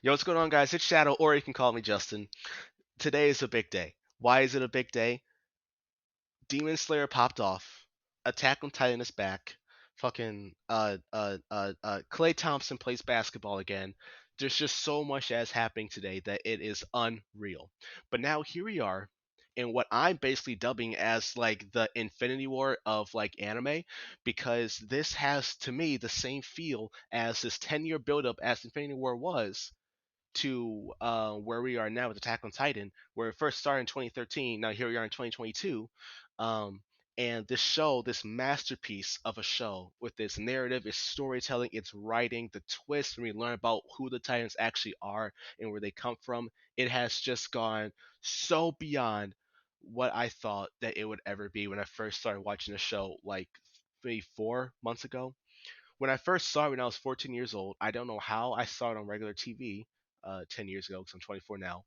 Yo, what's going on, guys? It's Shadow, or you can call me Justin. Today is a big day. Why is it a big day? Demon Slayer popped off. Attack on Titan is back. Fucking Clay Thompson plays basketball again. There's just so much that is happening today that it is unreal. But now here we are in what I'm basically dubbing as like the Infinity War of like anime, because this has to me the same feel as this 10-year buildup as Infinity War was to where we are now with Attack on Titan, where it first started in 2013. Now here we are in 2022, um, and this show, this masterpiece of a show, with its narrative, its storytelling, its writing, the twist when we learn about who the Titans actually are and where they come from, it has just gone so beyond what I thought that it would ever be when I first started watching the show, like maybe 4 months ago. When I first saw it when I was 14 years old, I don't know how I saw it on regular TV 10 years ago because I'm 24 now.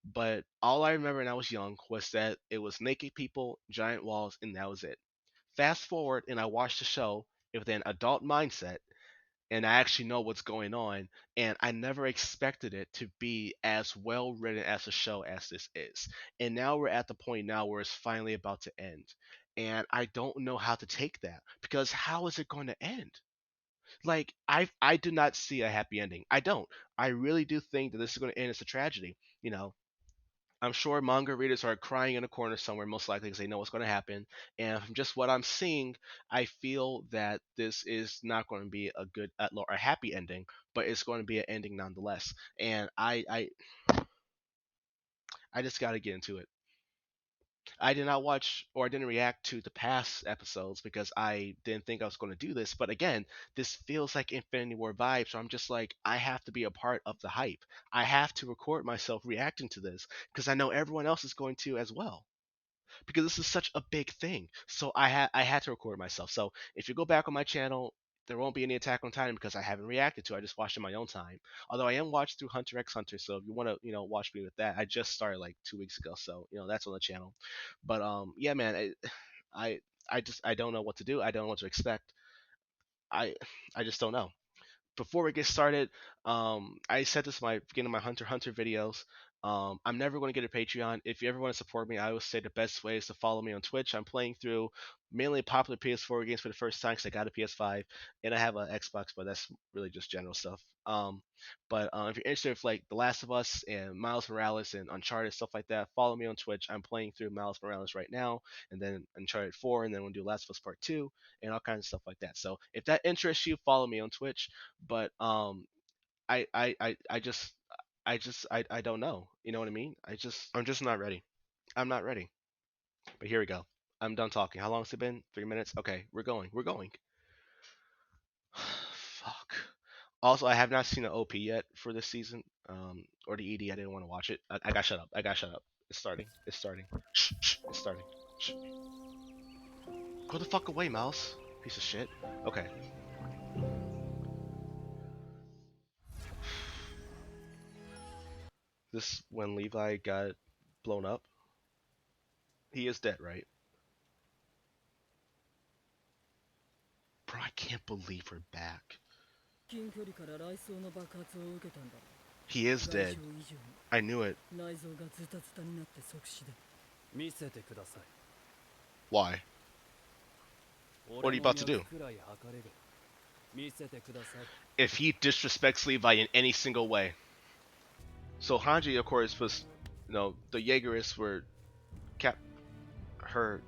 But all I remember when I was young was that it was naked people, giant walls, and that was it. Fast forward, and I watched the show with an adult mindset, and I actually know what's going on. And I never expected it to be as well written as a show as this is. And now we're at the point now where it's finally about to end. And I don't know how to take that because how is it going to end? Like I do not see a happy ending. I don't. I really do think that this is going to end as a tragedy. You know, I'm sure manga readers are crying in a corner somewhere, most likely because they know what's going to happen. And from just what I'm seeing, I feel that this is not going to be a good or a happy ending, but it's going to be an ending nonetheless. And I just got to get into it. I did not watch or I didn't react to the past episodes because I didn't think I was going to do this. But again, this feels like Infinity War vibes. So I'm just like, I have to be a part of the hype. I have to record myself reacting to this because I know everyone else is going to as well because this is such a big thing. So I had to record myself. So if you go back on my channel, there won't be any Attack on Titan because I haven't reacted to it. I just watched it in my own time. Although I am watched through Hunter x Hunter, so if you want to, watch me with that, I just started like 2 weeks ago, so that's on the channel. But yeah, man, I I don't know what to do. I don't know what to expect. I I just don't know. Before we get started, I said this in my beginning of my Hunter x Hunter videos. I'm never going to get a Patreon. If you ever want to support me, I always say the best way is to follow me on Twitch. I'm playing through mainly popular PS4 games for the first time because I got a PS5 and I have an Xbox, but that's really just general stuff. But if you're interested in like The Last of Us and Miles Morales and Uncharted stuff like that, follow me on Twitch. I'm playing through Miles Morales right now, and then Uncharted 4, and then we'll do Last of Us Part 2 and all kinds of stuff like that. So if that interests you, follow me on Twitch. But I don't know. You know what I mean? I'm just not ready. I'm not ready. But here we go. I'm done talking. How long has it been? 3 minutes. Okay, we're going. We're going. Fuck. Also, I have not seen the OP yet for this season, or the ED. I didn't want to watch it. I got shut up. I got shut up. It's starting. It's starting. Shh, shh, it's starting. Shh. Go the fuck away, mouse. Piece of shit. Okay. This when Levi got blown up. He is dead, right? Bro, I can't believe we're back. He is dead. I knew it. Why? What are you about to do? If he disrespects Levi in any single way. So Hanji, of course, was, the Jaegerists were kept her.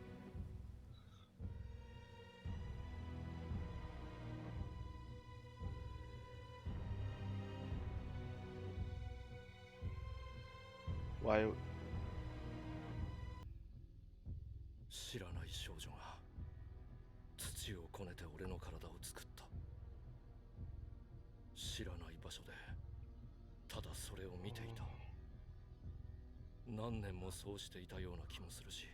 Why? 知らない少女が土をこねて俺の体を作った。知らない場所でただそれを見ていた。何年もそうしていたような気もするし、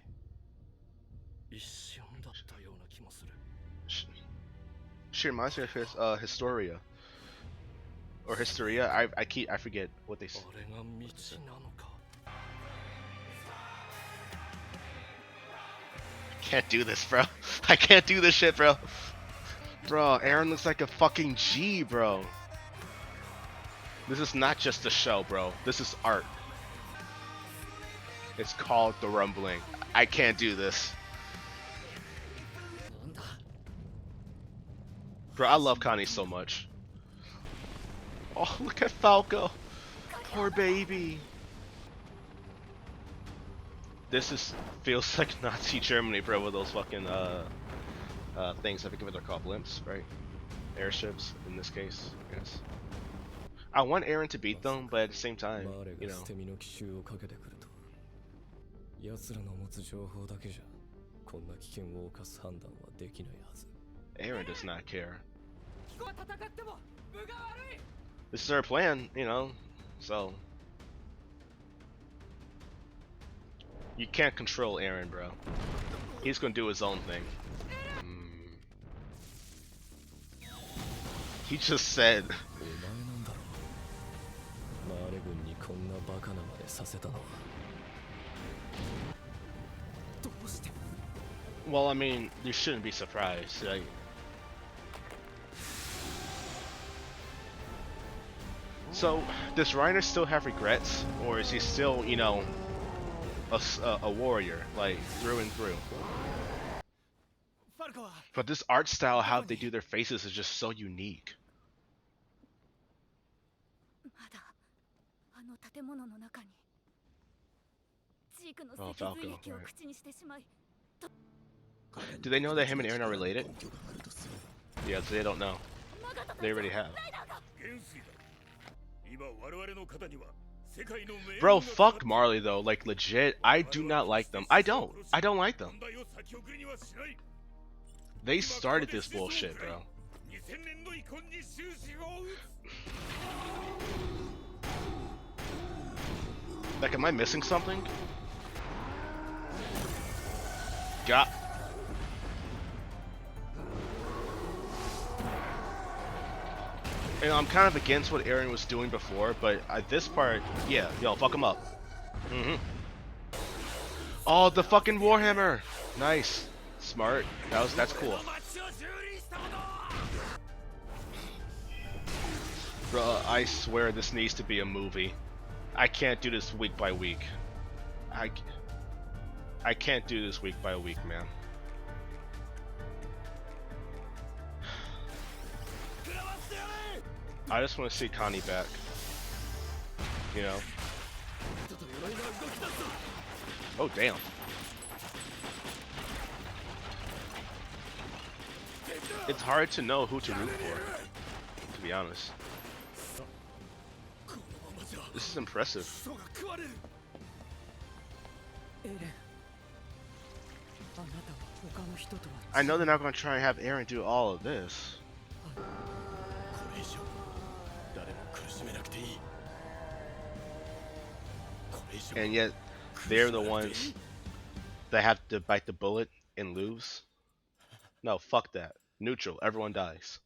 一瞬だったような気もする。 She reminds me of his Historia or Hysteria. I forget what they say. あれが道なのか。 Can't do this, bro. I can't do this shit, bro. Bro, Aaron looks like a fucking G, bro. This is not just a show, bro. This is art. It's called The Rumbling. I can't do this. Bro, I love Connie so much. Oh, look at Falco. Poor baby. This is feels like Nazi Germany, bro, with those fucking things. I forget what they're called, blimps, right? Airships in this case, yes. I want Eren to beat them, but at the same time, you know. 奴らの持つ情報だけじゃこんな危険を冒す判断はできないはず。 Eren does not care. This is our plan, you know, so you can't control Eren, bro. He's gonna do his own thing. He just said. お前なんだろう。マーレ軍にこんなバカなまでさせたのは。どうして？ Well, I mean, you shouldn't be surprised. Like, so, does Reiner still have regrets, or is he still, you know, a warrior, like through and through? But this art style, how they do their faces, is just so unique. Oh, Falco. Right. Do they know that him and Eren are related? Yeah, they don't know. They already have. Bro, fuck Marley though. Like legit, I do not like them. I don't like them. They started this bullshit, bro. Like, am I missing something? Got. You know, I'm kind of against what Eren was doing before, but at this part, yeah, yo, fuck him up. Oh, the fucking Warhammer! Nice. Smart. That's cool. Bruh, I swear this needs to be a movie. I can't do this week by week. I can't do this week by week, man. I just want to see Connie back. You know? Oh, damn. It's hard to know who to root for, to be honest. This is impressive. I know they're not going to try and have Eren do all of this. And yet, they're the ones that have to bite the bullet and lose. No, fuck that. Neutral. Everyone dies.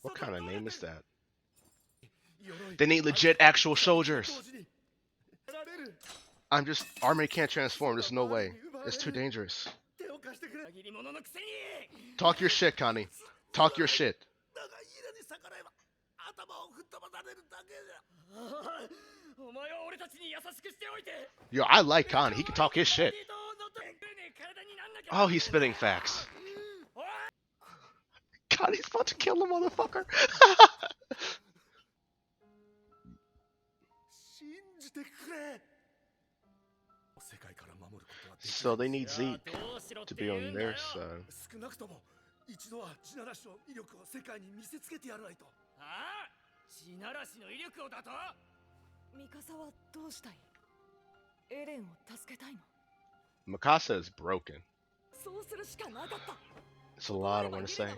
What kind of name is that? They need legit actual soldiers. Army can't transform. There's no way. It's too dangerous. Talk your shit, Connie. Talk your shit. Yo, I like Connie. He can talk his shit. Oh, he's spitting facts. Connie's about to kill the motherfucker. So they need Zeke to be on their side. Mikasa is broken. It's a lot I want to say.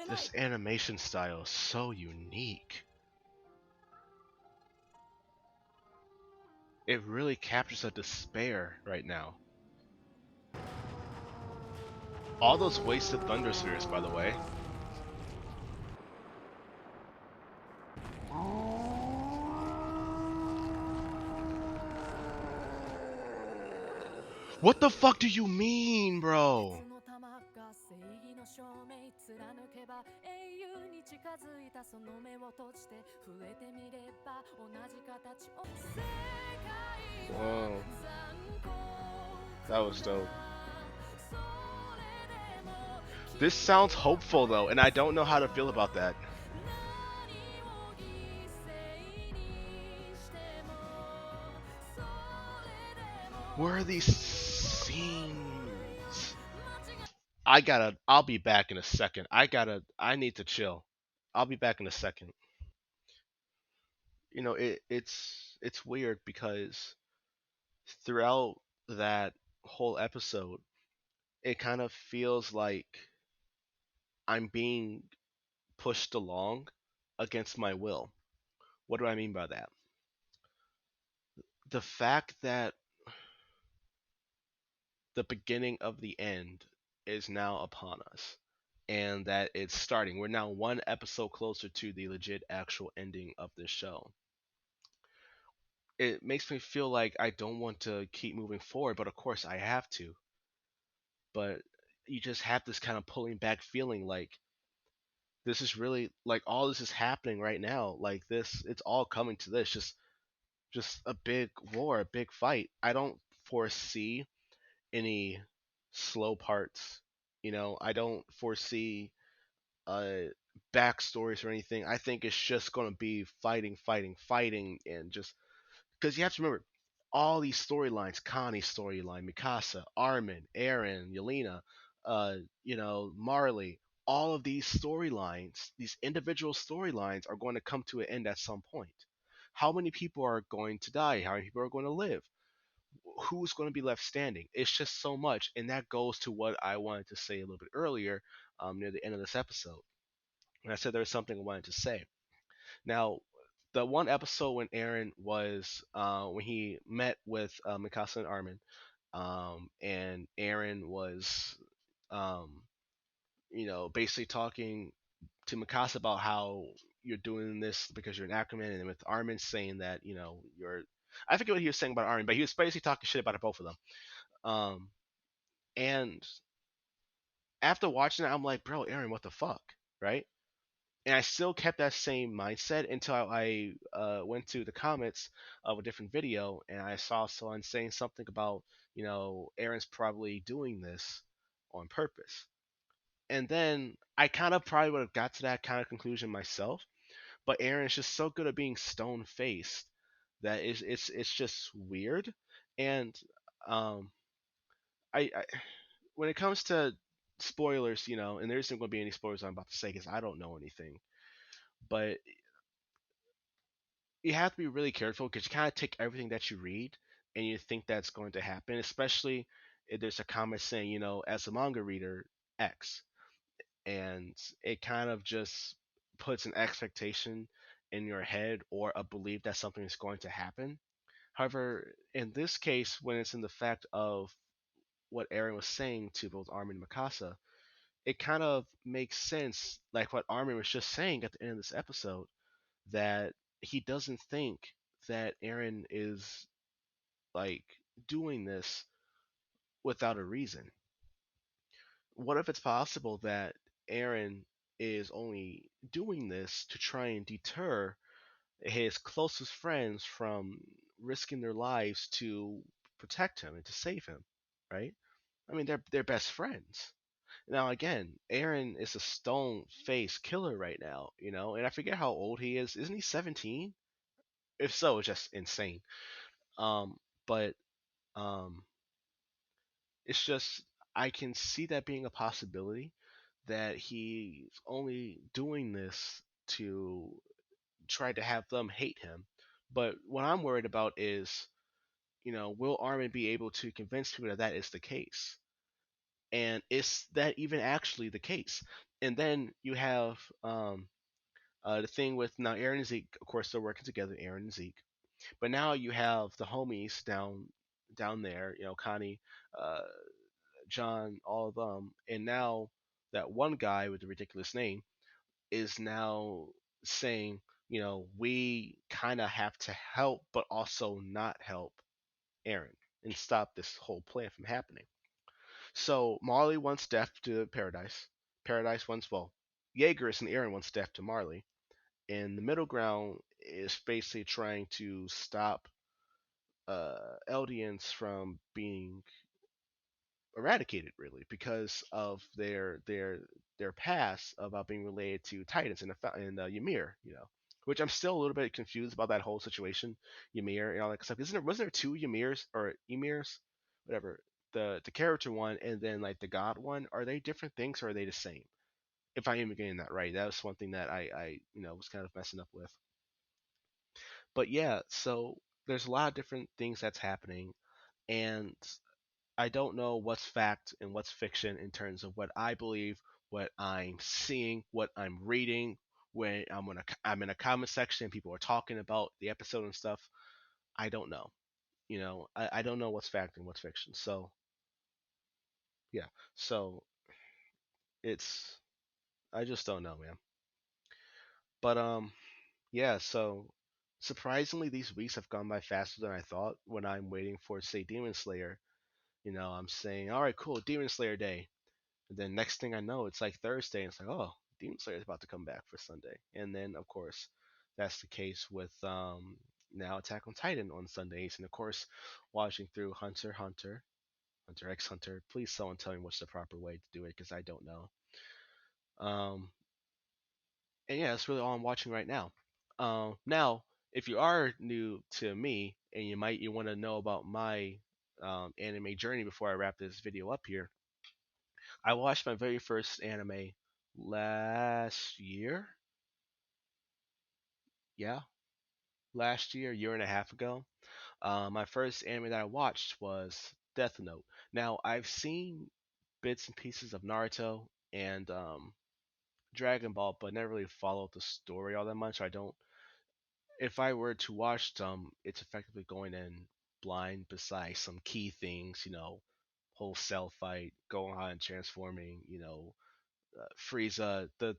This animation style is so unique. It really captures a despair right now. All those wasted Thunder Spheres, by the way. What the fuck do you mean, bro? Whoa, that was dope. This sounds hopeful though, and I don't know how to feel about that. Where are these scenes? I'll be back in a second. I need to chill. I'll be back in a second. It's weird because throughout that whole episode, it kind of feels like I'm being pushed along against my will. What do I mean by that? The fact that the beginning of the end is now upon us and that it's starting. We're now one episode closer to the legit actual ending of this show. It makes me feel like I don't want to keep moving forward, but of course I have to. But you just have this kind of pulling back feeling like this is really like all this is happening right now. Like this, it's all coming to this. Just a big war, a big fight. I don't foresee any slow parts. I don't foresee uh backstories or anything. I think it's just gonna be fighting, fighting, fighting, and just because you have to remember all these storylines: Connie's storyline, Mikasa, Armin, Aaron, Yelena, Marley. All of these storylines, these individual storylines, are going to come to an end at some point. How many people are going to die? How many people are going to live? Who's going to be left standing? It's just so much, and that goes to what I wanted to say a little bit earlier, near the end of this episode. And I said there was something I wanted to say. Now, the one episode when Aaron was when he met with Mikasa and Armin, and Aaron was, um, basically talking to Mikasa about how you're doing this because you're an Ackerman, and with Armin saying that you're. I forget what he was saying about Armin, but he was basically talking shit about both of them. Um, and after watching it, I'm like, bro, Aaron, what the fuck, right? And I still kept that same mindset until I went to the comments of a different video and I saw someone saying something about, Aaron's probably doing this on purpose. And then I kind of probably would have got to that kind of conclusion myself, but Aaron is just so good at being stone faced that it's just weird. And um, I when it comes to spoilers, and there isn't going to be any spoilers I'm about to say because I don't know anything, but you have to be really careful because you kind of take everything that you read and you think that's going to happen, especially if there's a comment saying, as a manga reader, X. And it kind of just puts an expectation in your head or a belief that something is going to happen. However, in this case, when it's in the fact of what Aaron was saying to both Armin and Mikasa, it kind of makes sense, like what Armin was just saying at the end of this episode, that he doesn't think that Aaron is like doing this without a reason. What if it's possible that Aaron is only doing this to try and deter his closest friends from risking their lives to protect him and to save him, right? I mean, they're best friends. Now again, Aaron is a stone face killer right now, and I forget how old he is. Isn't he 17? If so, it's just insane. But um, it's just I can see that being a possibility that he's only doing this to try to have them hate him. But what I'm worried about is, will Armin be able to convince people that that is the case? And is that even actually the case? And then you have the thing with now Aaron and Zeke, of course, they're working together, Aaron and Zeke. But now you have the homies down there, Connie, uh, John, all of them, and now that one guy with the ridiculous name is now saying, we kind of have to help, but also not help Aaron. and stop this whole plan from happening. So Marley wants death to Paradise. Paradise wants, well, Jaegers and Eren wants death to Marley. And the middle ground is basically trying to stop Eldians from being eradicated, really, because of their past about being related to Titans and Ymir, which I'm still a little bit confused about that whole situation, Ymir and all that stuff. Isn't there wasn't there two Ymirs or Emirs, whatever, the character one and then like the god one? Are they different things or are they the same? If I am getting that right, that was one thing that I was kind of messing up with. But yeah, so there's a lot of different things that's happening, and I don't know what's fact and what's fiction in terms of what I believe, what I'm seeing, what I'm reading. When I'm in a comment section, people are talking about the episode and stuff. I don't know. I don't know what's fact and what's fiction. So yeah, so it's I just don't know, man. But yeah. So surprisingly, these weeks have gone by faster than I thought. When I'm waiting for, say, Demon Slayer, I'm saying, all right, cool, Demon Slayer Day. And then next thing I know, it's like Thursday, and it's like, oh, Demon Slayer is about to come back for Sunday. And then, of course, that's the case with now Attack on Titan on Sundays, and of course, watching through Hunter x Hunter, Hunter x Hunter. Please, someone tell me what's the proper way to do it, because I don't know. Um, and yeah, that's really all I'm watching right now. Now, if you are new to me and you want to know about my anime journey before I wrap this video up here, I watched my very first anime last year. Yeah, last year and a half ago. My first anime that I watched was Death Note. Now, I've seen bits and pieces of Naruto and Dragon Ball, but never really followed the story all that much. I don't. If I were to watch them, it's effectively going in blind besides some key things, whole cell fight, Gohan transforming, Frieza, the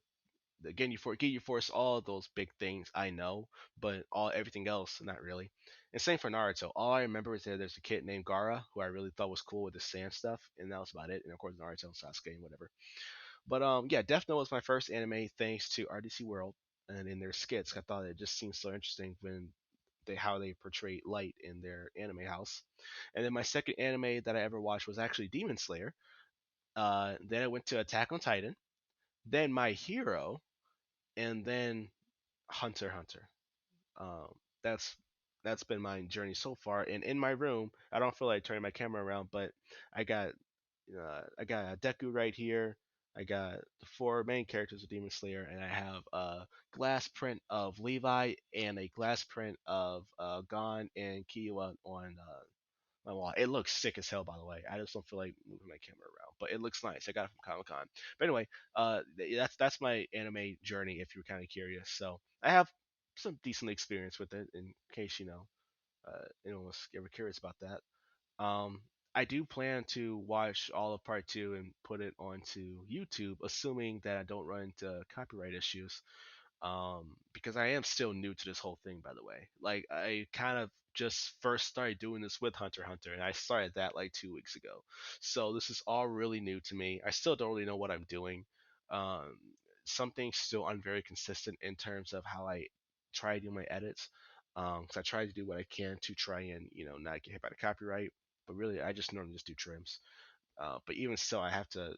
Ginyu Force, all of those big things I know, but everything else not really. And same for Naruto. All I remember is that there's a kid named Gaara who I really thought was cool with the sand stuff, and that was about it. And of course Naruto and Sasuke and whatever. But yeah, Death Note was my first anime thanks to RDC World and in their skits. I thought it just seemed so interesting when how they portray light in their anime house. And then my second anime that I ever watched was actually Demon Slayer. Then I went to Attack on Titan, then My Hero, and then Hunter x Hunter. Um, that's that's been my journey so far. And in my room, I don't feel like turning my camera around, but I got I got a Deku right here. I got the four main characters of Demon Slayer, and I have a glass print of Levi and a glass print of Gon and Killua on my wall. It looks sick as hell, by the way. I just don't feel like moving my camera around, but it looks nice. I got it from Comic Con. But anyway, that's my anime journey. If you're kind of curious, so I have some decent experience with it. In case anyone was ever curious about that. Um, I do plan to watch all of part two and put it onto YouTube, assuming that I don't run into copyright issues, because I am still new to this whole thing, by the way. Like, I kind of just first started doing this with Hunter x Hunter, and I started that like 2 weeks ago. So this is all really new to me. I still don't really know what I'm doing. Um, Something still I'm very consistent in terms of how I try to do my edits. Because I try to do what I can to try and not get hit by the copyright. But really, I just normally just do trims. But even still, I have to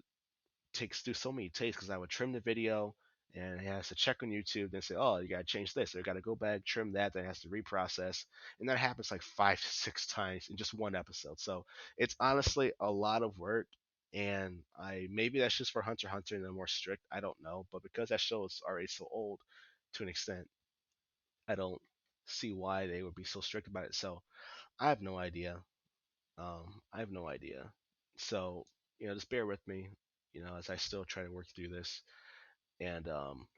do so many takes because I would trim the video and it has to check on YouTube, then say, oh, you got to change this, or you got to go back, trim that, then it has to reprocess. And that happens like 5 to 6 times in just one episode. So it's honestly a lot of work. And maybe that's just for Hunter x Hunter and they're more strict. I don't know. But because that show is already so old to an extent, I don't see why they would be so strict about it. So I have no idea. I have no idea. So, just bear with me, as I still try to work through this. And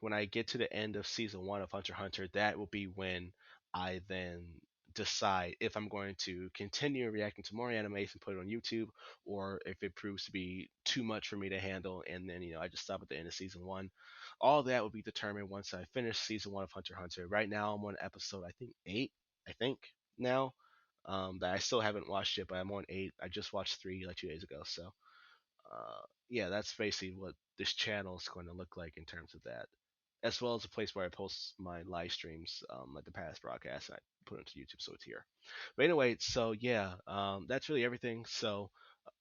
when I get to the end of season one of Hunter x Hunter, that will be when I then decide if I'm going to continue reacting to more animes and put it on YouTube, or if it proves to be too much for me to handle, and then I just stop at the end of season one. All that will be determined once I finish season one of Hunter x Hunter. Right now, I'm on episode I think 8. I think now. that I still haven't watched yet, but I'm on 8. I just watched 3 like 2 days ago. So yeah, that's basically what this channel is going to look like in terms of that, as well as a place where I post my live streams, like the past broadcasts, and I put it into YouTube, so it's here. But anyway, so yeah, that's really everything. So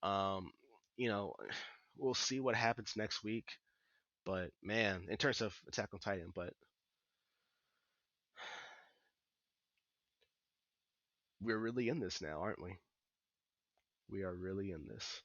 um, you know, we'll see what happens next week. But man, in terms of Attack on Titan, but we're really in this now, aren't we? We are really in this.